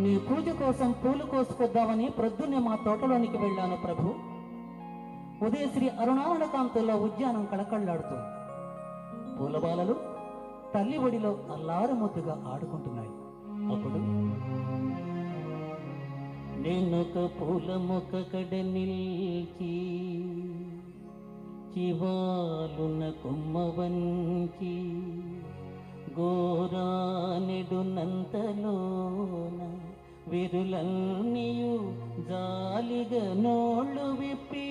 నీ పూజ కోసం పూలు కోసుకొద్దామని ప్రొద్దున్నే మా తోటలోనికి వెళ్ళాను ప్రభు. ఉదయశ్రీ అరుణారణ కాంతుల్లో ఉద్యానం కళకళ్లాడుతుంది. పూలబాలలు తల్లి ఒడిలో అల్లారు ముద్దుగా ఆడుకుంటున్నాయి. అప్పుడు నేనొక పూల మొక్క కడ నిల్చి చివాలున కొమ్మ వంచి గోరానెడు నంతలోన విరులన్నీయు జాలిగా నోళ్ళు విప్పి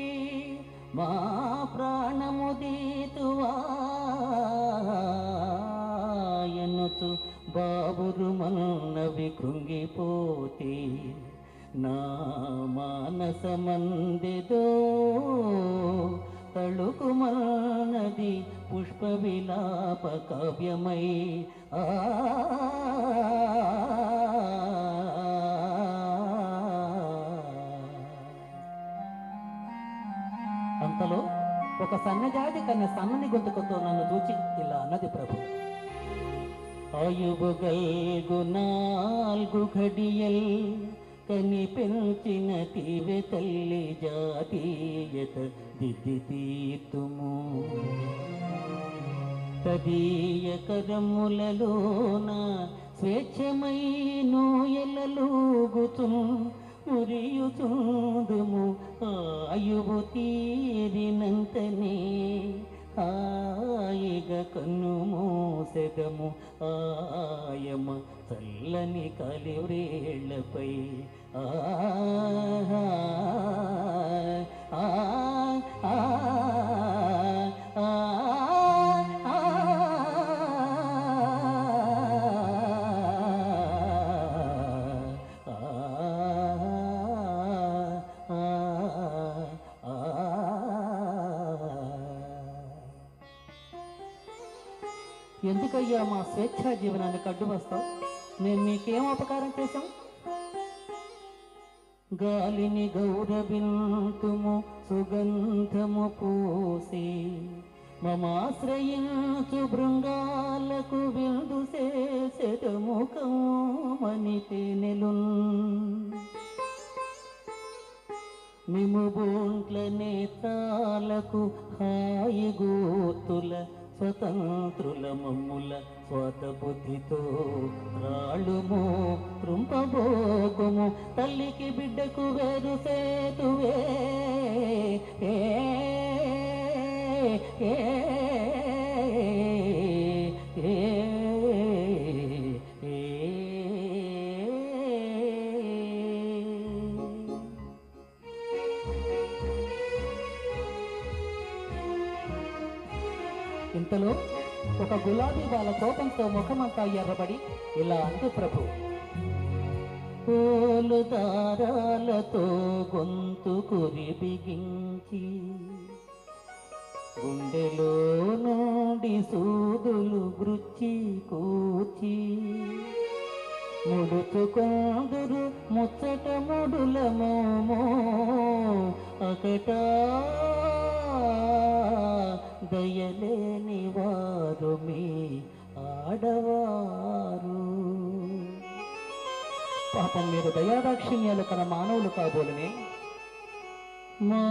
మా ప్రాణము దీతువాయనుతు బాబురు మన్నవి కృంగిపోతే నా మానసమందెదో తళుకుమన్నది పుష్ప విలాప కావ్యమై. అంతలో ఒక సన్నజాజి కన్నా సన్నని గొంతుకతో నన్ను చూచి ఇలా అన్నది ప్రభు. ఆయువుగల్గు నాల్గు ఘడియల్ కని పెంచిన తీవె తల్లి జాతీయత దిద్ది తీర్తుము. తదీయ కరములలోన స్వేచ్ఛమై నూయలూగుతూ మురియుతుందుము. ఆయువు తీరినంతనే హాయిగా కన్ను మోసెదము. ఆయమ చల్లని కలివ్రేళ్లపై ఎందుకయ్యా మా స్వేచ్ఛా జీవనానికి అడ్డు వస్తావు? నేను నీకేం అపకారం చేశాం? గాలిని గౌరవింతుము సుగంధము పూసి మమాశ్రయించు బృంగాలకు విందు చేసెదము కమని తేనెలు. మిము బోంట్ల నేత్రాలకు హాయి గోతుల స్వతంత్రుల మమ్ముల స్వాత బుద్ధితో రాళుము త్రుంపబోకుము. తల్లికి బిడ్డకు వేరు సేతువే ఇంతలో ఒక గులాబీ వాళ్ళ కోపంతో ముఖమంతా ఎర్రబడి ఇలా అంది ప్రభు. పూలు దారాలతో గొంతు కురి బిగించి గుండెలో నుండి సూదులు గృచ్చి కూచి ముడుచుకొందురు ముచ్చట ముడుల మోమో అకటా దయలేని వారు మీ ఆడవారు. పాపం మీరు దయాదాక్షిణ్యాలు కన మానవులు కాబోలునే. మా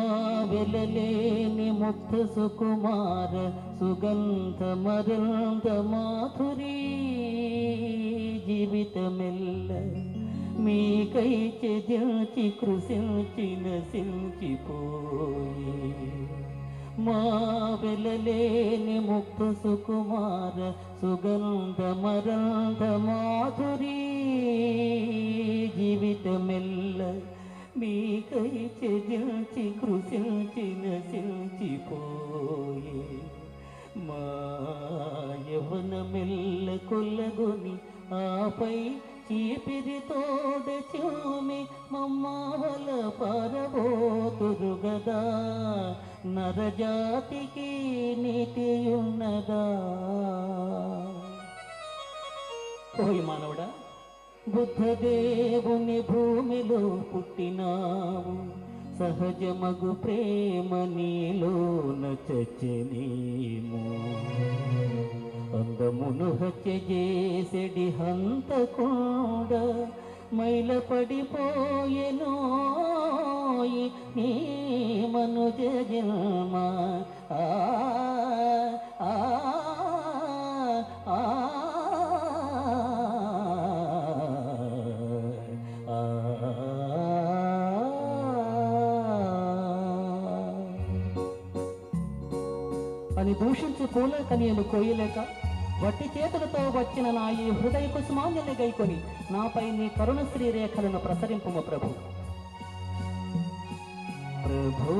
వెలలేని ముక్త సుకుమార సుగంధ మరంద మాధురీ జీవితమెల్ల మీకై చెదిల్చి కృషించి నశించిపోయి. మా వెలలేని ముక్త సుకుమార సుగంధ మరంధ మాధురీ జీవితమెల్ల మీకై చెదిల్చి కృషించి నశించిపోయే. మా యవ్వనమెల్ల కొల్లగొని ఆపై చీపిరితోడ చూమి మమ్మావల పారబోతురు గదా. నరజాతికి నీతి ఉన్నదా? ఓయ్ మానవుడా, బుద్ధదేవుని భూమిలో పుట్టినావు. సహజమగు ప్రేమ నీలోన చచ్చనేమో. అందమును హత్య చేసెడి హంతకుండా మైల పడిపోయెనో నీ మనుజ జన్మ ఆ ఆ ఆ అని దూషించి పూల కనియను కోయలేక వట్టి చేతులతో వచ్చిన నా ఈ హృదయ కుసుమాన్యని గైకొని నాపై నీ కరుణ శ్రీరేఖలను ప్రసరింపుము ప్రభు ప్రభు